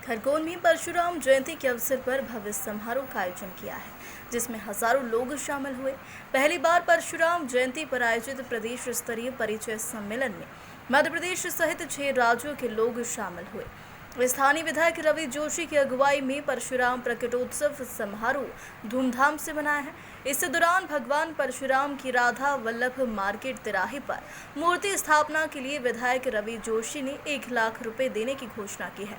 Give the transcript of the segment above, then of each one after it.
खरगोन में परशुराम जयंती के अवसर पर भव्य समारोह का आयोजन किया है, जिसमें हजारों लोग शामिल हुए। पहली बार परशुराम जयंती पर आयोजित प्रदेश स्तरीय परिचय सम्मेलन में मध्य प्रदेश सहित 6 राज्यों के लोग शामिल हुए। स्थानीय विधायक रवि जोशी की अगुवाई में परशुराम प्रकटोत्सव समारोह धूमधाम से मनाया है। इस दौरान भगवान परशुराम की राधा वल्लभ मार्केट तिराहे पर मूर्ति स्थापना के लिए विधायक रवि जोशी ने 1 लाख रुपए देने की घोषणा की है।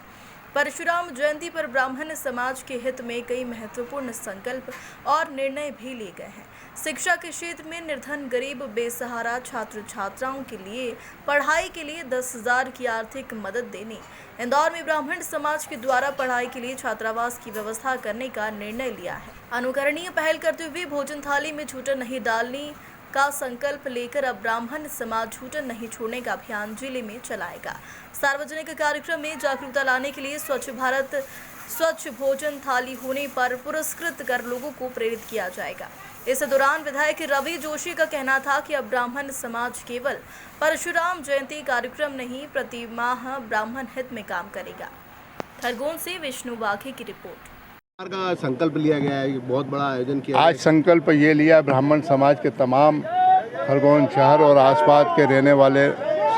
परशुराम जयंती पर ब्राह्मण समाज के हित में कई महत्वपूर्ण संकल्प और निर्णय भी लिए गए हैं। शिक्षा के क्षेत्र में निर्धन, गरीब, बेसहारा छात्र छात्राओं के लिए पढ़ाई के लिए 10,000 की आर्थिक मदद देने, इंदौर में ब्राह्मण समाज के द्वारा पढ़ाई के लिए छात्रावास की व्यवस्था करने का निर्णय लिया है। अनुकरणीय पहल करते हुए भोजन थाली में झूठन नहीं डालने का संकल्प लेकर अब ब्राह्मण समाज झूठन नहीं छोड़ने का अभियान जिले में चलाएगा। सार्वजनिक कार्यक्रम में जागरूकता लाने के लिए स्वच्छ भारत स्वच्छ भोजन थाली होने पर पुरस्कृत कर लोगों को प्रेरित किया जाएगा। इस दौरान विधायक रवि जोशी का कहना था कि अब ब्राह्मण समाज केवल परशुराम जयंती कार्यक्रम नहीं, प्रति माह ब्राह्मण हित में काम करेगा। खरगोन से विष्णु बाघे की रिपोर्ट। का संकल्प लिया गया है, बहुत बड़ा आयोजन किया आज संकल्प ये लिया ब्राह्मण समाज के तमाम खरगोन शहर और आसपास के रहने वाले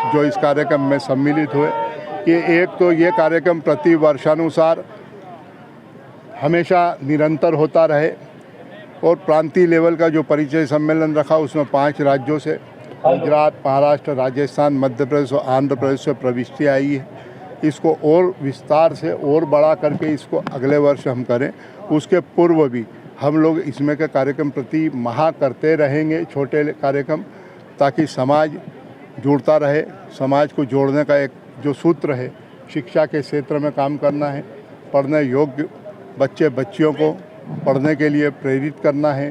जो इस कार्यक्रम में सम्मिलित हुए कि एक तो ये कार्यक्रम प्रति वर्षानुसार हमेशा निरंतर होता रहे और प्रांतीय लेवल का जो परिचय सम्मेलन रखा उसमें 5 राज्यों से गुजरात, महाराष्ट्र, राजस्थान, मध्य प्रदेश और आंध्र प्रदेश से प्रविष्टि आई है। इसको और विस्तार से और बड़ा करके इसको अगले वर्ष हम करें। उसके पूर्व भी हम लोग इसमें के कार्यक्रम प्रति माह करते रहेंगे, छोटे कार्यक्रम, ताकि समाज जुड़ता रहे। समाज को जोड़ने का एक जो सूत्र है, शिक्षा के क्षेत्र में काम करना है, पढ़ने योग्य बच्चे बच्चियों को पढ़ने के लिए प्रेरित करना है,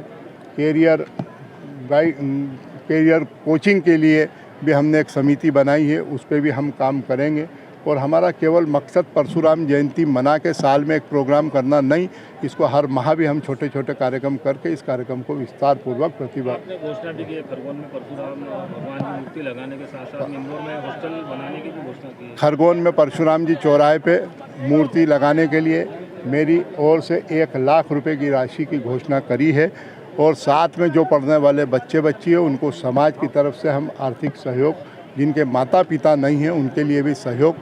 कैरियर कोचिंग के लिए भी हमने एक समिति बनाई है, उस पर भी हम काम करेंगे। और हमारा केवल मकसद परशुराम जयंती मना के साल में एक प्रोग्राम करना नहीं, इसको हर माह भी हम छोटे छोटे कार्यक्रम करके इस कार्यक्रम को विस्तार पूर्वक प्रतिभा घोषणा की है। खरगोन में परशुराम भगवान की मूर्ति लगाने के साथ साथ इंदौर में हॉस्टल बनाने की भी घोषणा की है। खरगोन में परशुराम जी चौराहे पे मूर्ति लगाने के लिए मेरी ओर से 1 लाख रुपए की राशि की घोषणा करी है। और साथ में जो पढ़ने वाले बच्चे बच्ची हैं उनको समाज की तरफ से हम आर्थिक सहयोग, जिनके माता पिता नहीं हैं उनके लिए भी सहयोग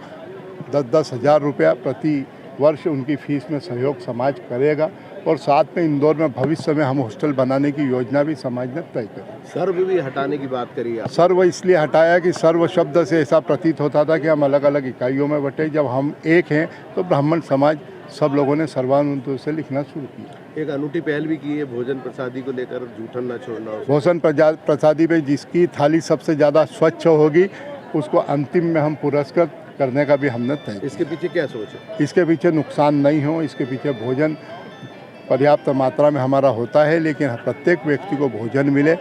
10-10 हज़ार रुपया प्रति वर्ष उनकी फीस में सहयोग समाज करेगा। और साथ में इंदौर में भविष्य में हम हॉस्टल बनाने की योजना भी समाज ने तय करी। सर्व भी हटाने की बात करी है। सर्व इसलिए हटाया कि सर्व शब्द से ऐसा प्रतीत होता था कि हम अलग अलग इकाइयों में बटे। जब हम एक हैं तो ब्राह्मण समाज सब लोगों ने सर्वानुमति से लिखना शुरू किया। एक अनूठी पहल भी की है भोजन प्रसादी को लेकर, जूठन न छोड़ना। भोजन प्रसादी में जिसकी थाली सबसे ज़्यादा स्वच्छ होगी उसको अंतिम में हम पुरस्कृत करने का भी हमने तय। इसके पीछे क्या सोच है? इसके पीछे नुकसान नहीं हो, इसके पीछे भोजन पर्याप्त मात्रा में हमारा होता है, लेकिन प्रत्येक व्यक्ति को भोजन मिले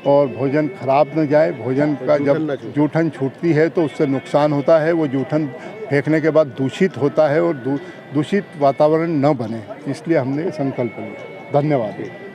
और भोजन खराब न जाए। भोजन का जब जूठन छूटती है तो उससे नुकसान होता है, वो जूठन फेंकने के बाद दूषित होता है और दूषित वातावरण न बने, इसलिए हमने संकल्प लिया। धन्यवाद।